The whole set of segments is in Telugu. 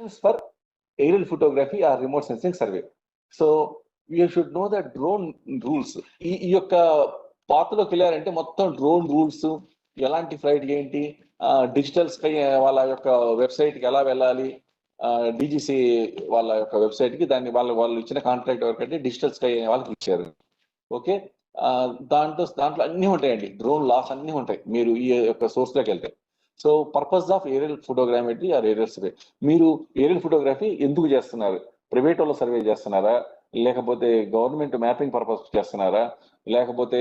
for aerial photography or remote sensing survey. So you should know the drone rules. ఈ యొక్క పాతలోకి వెళ్ళారంటే మొత్తం డ్రోన్ రూల్స్, ఎలాంటి ఫ్లైట్ ఏంటి, డిజిటల్ స్కై వాళ్ళ యొక్క వెబ్సైట్కి ఎలా వెళ్ళాలి, డీజీసీ వాళ్ళ యొక్క వెబ్సైట్కి దాన్ని వాళ్ళు ఇచ్చిన కాంట్రాక్ట్ వరకు డిజిటల్ స్కై వాళ్ళకి ఇచ్చారు. ఓకే, దాంట్లో అన్నీ ఉంటాయండి, డ్రోన్ లాస్ అన్నీ ఉంటాయి మీరు ఈ యొక్క సోర్స్లోకి వెళ్తే. So purpose of aerial photogrammetry or aerial survey, మీరు ఏరియల్ ఫోటోగ్రఫీ ఎందుకు చేస్తున్నారు? ప్రైవేట్ వాళ్ళు సర్వే చేస్తున్నారా, లేకపోతే గవర్నమెంట్ మ్యాపింగ్ పర్పస్ చేస్తున్నారా, లేకపోతే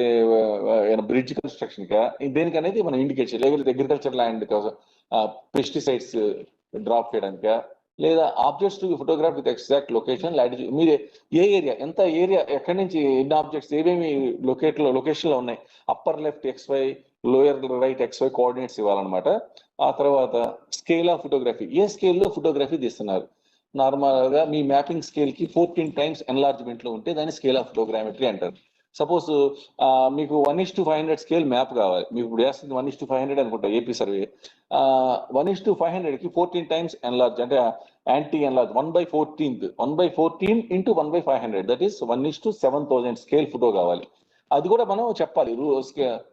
బ్రిడ్జ్ కన్స్ట్రక్షన్ కా, దేనికనేది మనం ఇండికేట్ చేయాలి. లేకపోతే అగ్రికల్చర్ ల్యాండ్ పెస్టిసైడ్స్ డ్రాప్ చేయడానికా, లేదా objects to photograph with exact location, latitude, మీరు ఏ ఏరియా, ఎంత ఏరియా, ఎక్కడి నుంచి ఎన్ని ఆబ్జెక్ట్స్ ఏమేమి లొకేషన్ లో ఉన్నాయి, upper left XY, lower right XY coordinates ఇవ్వాలన్నమాట. ఆ తర్వాత స్కేల్ ఆఫ్ ఫోటోగ్రఫీ, ఏ స్కేల్లో ఫోటోగ్రఫీ తీస్తున్నారు. నార్మల్ గా మీ మ్యాపింగ్ స్కేల్ కి 14 times ఎన్లార్జ్మెంట్ లో ఉంటే దాన్ని స్కేల్ ఆఫ్ ఫోటోగ్రామెట్రీ అంటారు. సపోజ్ మీకు 1:500 స్కేల్ మ్యాప్ కావాలి, మీకు ఇప్పుడు వేస్తుంది 1:500 అనుకుంటా ఏపీ సర్వే. 1:500 కి 14 times ఎన్లార్జ్ అంటే anti enlarge 1/14 into 1/500, that is 1:7000 scale photo కావాలి. అది కూడా మనం చెప్పాలి.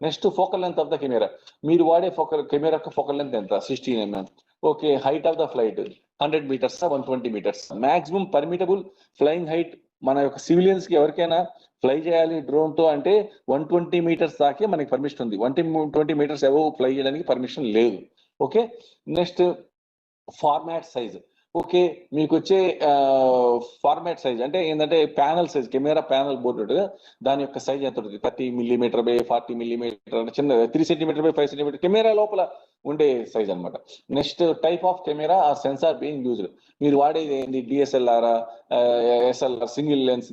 Next focal length of the camera, మీరు వాడే కెమెరా ఫోకల్ లెంత్ ఎంత, 16 mm. Okay, height of the flight 100 meters 120 meters, maximum permittable flying height మన యొక్క సివిలియన్స్ కి ఎవరికైనా ఫ్లై చేయాలి డ్రోన్ తో అంటే 120 meters దాకే మనకి పర్మిషన్ ఉంది. 120 meters అబోవ్ ఫ్లై చేయడానికి పర్మిషన్ లేదు. Okay, next format size. Okay, మీకు వచ్చే ఫార్మాట్ సైజ్ అంటే ఏంటంటే panel size, camera panel board ఉంటుంది, దాని యొక్క సైజ్ ఎంత ఉంటుంది, 30 mm by 40 mm, చిన్న 3 cm by 5 cm కెమెరా లోపల ఉండే సైజ్ అనమాట. నెక్స్ట్ టైప్ ఆఫ్ కెమెరా ఆ సెన్సార్ బీయింగ్ యూజ్డ్, మీరు వాడేది ఏంటి, DSLR, SLR, సింగిల్ లెన్స్,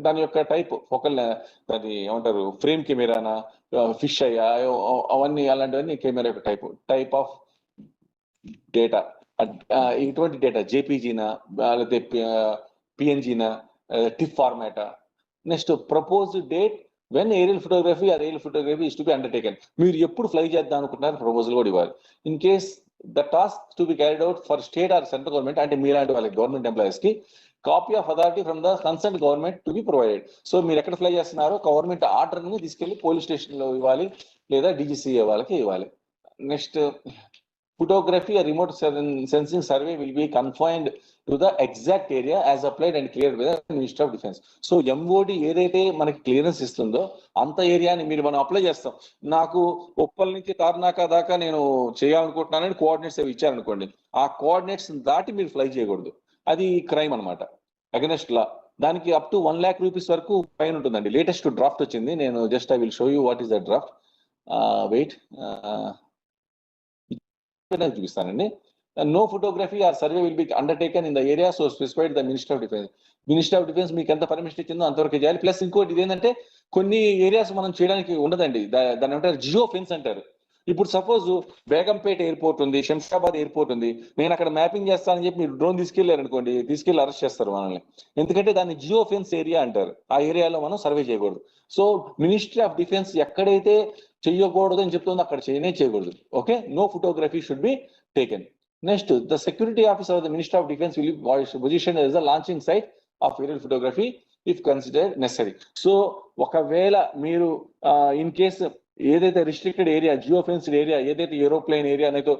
దాని యొక్క టైప్ ఫోకల్, దాన్ని ఏమంటారు, ఫ్రేమ్ కెమెరానా, ఫిష్ అయ్యా, అవన్నీ అలాంటివన్నీ కెమెరా యొక్క టైప్ ఆఫ్ డేటా. ఇటువంటి డేటా జేపీజీనా, లేకపోతే పిఎన్జీనా, టిఫ్ ఫార్మాటా. Next propose date when aerial photography or aerial photography is to be undertaken, మీరు ఎప్పుడు ఫ్లై చేద్దాం అనుకుంటున్నారు ప్రపోజల్ కూడా ఇవ్వాలి. In case the task to be carried out for state or central government, అంటే మీలాంటి వాళ్ళకి గవర్నమెంట్ ఎంప్లాయీస్ కి copy of authority from the concern government to be provided. So మీరు ఎక్కడ ఫ్లై చేస్తున్నారో గవర్నమెంట్ ఆర్డర్ ని తీసుకెళ్లి పోలీస్ స్టేషన్ లో ఇవ్వాలి, లేదా DGCA వాళ్ళకి ఇవ్వాలి. Next photography or remote sensing survey will be confined to the exact area as applied and cleared by the Ministry of Defense. So MOD ఏదైతే మనకి క్లియరెన్స్ ఇస్తుందో అంత ఏరియాని మనం అప్లై చేస్తాం. నాకు ఉప్పల్ నుంచి తార్నాక దాకా నేను చేయాలనుకుంటున్నానని కోఆర్డినేట్స్ అవి ఇచ్చారనుకోండి, ఆ కోఆర్డినేట్స్ దాటి మీరు ఫ్లై చేయకూడదు, అది క్రైమ్ అనమాట, అగెనెస్ట్ లా. దానికి అప్ టు 1 lakh rupees వరకు ఫైన్ ఉంటుందండి. లేటెస్ట్ డ్రాఫ్ట్ వచ్చింది, నేను just I will show you what is the draft. Wait, చూపిస్తానండి. No photography or survey will be undertaken in the area so specified the minister of defence. Minister of defence మీకు ఎంత పర్మిషన్ ఇచ్చిందో అంతవరకు చేయాలి. ప్లస్ ఇంకోటి ఇదేంటంటే కొన్ని ఏరియాస్ మనం చేయడానికి ఉండదండి, దాని ఏమంటారు, జియో ఫెన్స్ అంటారు. ఇప్పుడు సపోజ్ బేగంపేట ఎయిర్పోర్ట్ ఉంది, శంషాబాద్ ఎయిర్పోర్ట్ ఉంది, నేను అక్కడ మ్యాపింగ్ చేస్తానని చెప్పి మీరు డ్రోన్ తీసుకెళ్లారు అనుకోండి, తీసుకెళ్లి అరెస్ట్ చేస్తారు మనల్ని. ఎందుకంటే దాన్ని జియో ఫెన్స్ ఏరియా అంటారు, ఆ ఏరియాలో మనం సర్వే చేయకూడదు. సో మినిస్ట్రీ ఆఫ్ డిఫెన్స్ ఎక్కడైతే చెయ్యకూడదు అని చెప్తుందో అక్కడ చేయకూడదు. Okay, no photography should be taken. Next, the security officer of the Ministry of Defense will be positioned as the launching site of aerial photography if considered necessary. So ఒకవేళ మీరు ఇన్ కేసు ఏదైతే restricted area, geo fenced area, ఏదైతే ఏరోప్లేన్ ఏరియా అనేది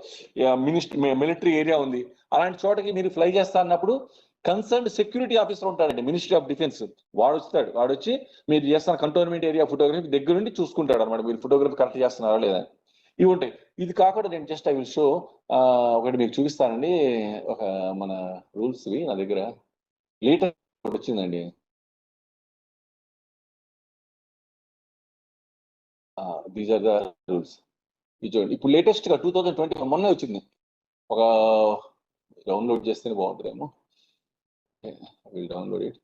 మిలిటరీ ఏరియా ఉంది, అలాంటి చోటకి మీరు ఫ్లై చేస్తా అన్నప్పుడు కన్సర్న్డ్ సెక్యూరిటీ ఆఫీసర్ ఉంటాడండి మినిస్ట్రీ ఆఫ్ డిఫెన్స్, వాడు వచ్చి మీరు చేస్తున్న కంటోన్మెంట్ ఏరియా ఫోటోగ్రఫీ దగ్గర నుండి చూసుకుంటాడు అనమాట, మీరు ఫోటోగ్రఫీ కరెక్ట్ చేస్తున్నారా లేదా. ఇవి ఉంటాయి. ఇది కాకుండా నేను జస్ట్ ఐ విల్ షో ఒకటి మీకు చూపిస్తానండి, ఒక మన రూల్స్ నా దగ్గర లేటెస్ట్ వచ్చిందండి. These are the rules. ఇది చూడండి, ఇప్పుడు లేటెస్ట్ గా 2020 మొన్నే వచ్చింది. ఒక డౌన్లోడ్ చేస్తేనే బాగుంటుందేమో, will download it.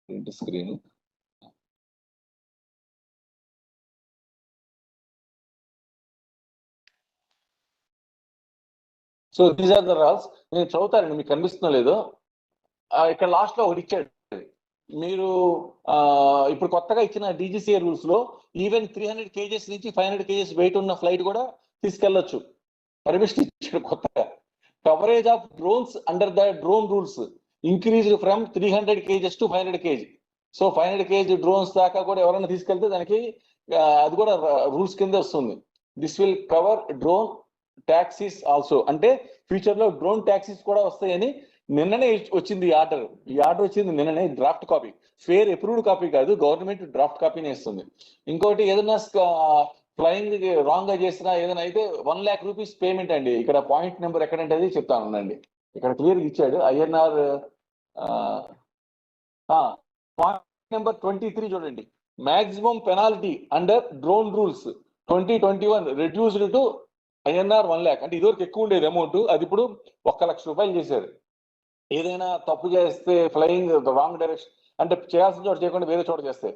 Print screen. So these are the rules. నేను చదువుతానండి, మీకు కనిపిస్తుందో లేదో. ఇక్కడ లాస్ట్ లో ఒకటి ఇచ్చాడు. మీరు ఇప్పుడు కొత్తగా ఇచ్చిన డీజీసీఏ రూల్స్ లో ఈవెన్ 300 kgs నుంచి 500 kgs వెయిట్ ఉన్న ఫ్లైట్ కూడా తీసుకెళ్లొచ్చు. పర్మిషన్ ఇచ్చాడు కొత్తగా. Coverage of drones under the drone rules increased from 300 kgs to 500 kg. So 500 kg drones దాకా కూడా ఎవరైనా తీసుకెళ్తే దానికి అది కూడా రూల్స్ కింద వస్తుంది. This will cover drone taxis also. అంటే ఫ్యూచర్ లో డ్రోన్ ట్యాక్సీస్ కూడా వస్తాయని నిన్ననే వచ్చింది ఈ ఆర్డర్. ఈ ఆర్డర్ వచ్చింది నిన్ననే, draft copy, fair approved copy కాదు, గవర్నమెంట్ డ్రాఫ్ట్ కాపీనే ఇస్తుంది. ఇంకోటి ఏదైనా ఫ్లయింగ్ రాంగ్ గా చేసినా ఏదైనా అయితే 1 lakh rupees పేమెంట్ అండి. ఇక్కడ పాయింట్ నెంబర్ ఎక్కడంటే అది చెప్తానండి. ఇక్కడ క్లియర్ ఇచ్చాడు. INR పాయింట్ నెంబర్ 23 చూడండి. Maximum penalty under drone rules 2021 reduced to INR 1 lakh. అంటే ఇదివరకు ఎక్కువ ఉండేది అమౌంట్, అది ఇప్పుడు 1 లక్ష రూపాయలు చేశారు. ఏదైనా తప్పు చేస్తే ఫ్లయింగ్ రాంగ్ డైరెక్షన్ అంటే చేయాల్సిన చోట చేయకుండా వేరే చోట చేస్తే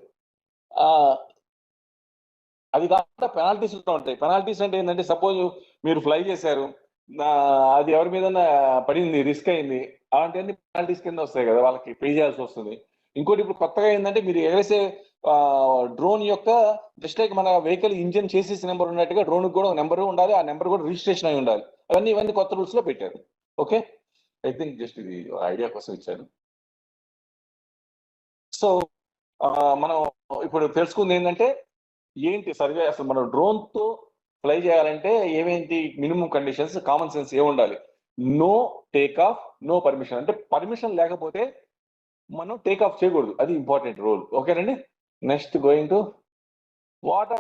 అది కాకుండా పెనాల్టీస్ ఉంటాయి. పెనాల్టీస్ అంటే ఏంటంటే సపోజ్ మీరు ఫ్లై చేశారు, అది ఎవరి మీద పడింది, రిస్క్ అయింది, అలాంటివన్నీ పెనాల్టీస్ కింద వస్తాయి కదా, వాళ్ళకి పే చేయాల్సి వస్తుంది. ఇంకోటి ఇప్పుడు కొత్తగా ఏంటంటే మీరు ఎగరేసే డ్రోన్ యొక్క జస్ట్ లైక్ మన వెహికల్ ఇంజిన్ చేసేసి నెంబర్ ఉన్నట్టుగా డ్రోన్ కూడా నెంబర్ ఉండాలి, ఆ నెంబర్ కూడా రిజిస్ట్రేషన్ అయి ఉండాలి. ఇవన్నీ కొత్త రూల్స్ లో పెట్టారు. ఓకే, ఐ థింక్ జస్ట్ ఇది ఐడియా కోసం ఇచ్చాను. సో మనం ఇప్పుడు తెలుసుకుంది ఏంటంటే ఏంటి సర్వే, అసలు మనం డ్రోన్ తో ఫ్లై చేయాలంటే ఏమేంటి మినిమం కండిషన్స్, కామన్ సెన్స్ ఏముండాలి. No take off, no permission. అంటే పర్మిషన్ లేకపోతే మనం టేక్ ఆఫ్ చేయకూడదు, అది ఇంపార్టెంట్ రూల్. ఓకేనండి. Next going to what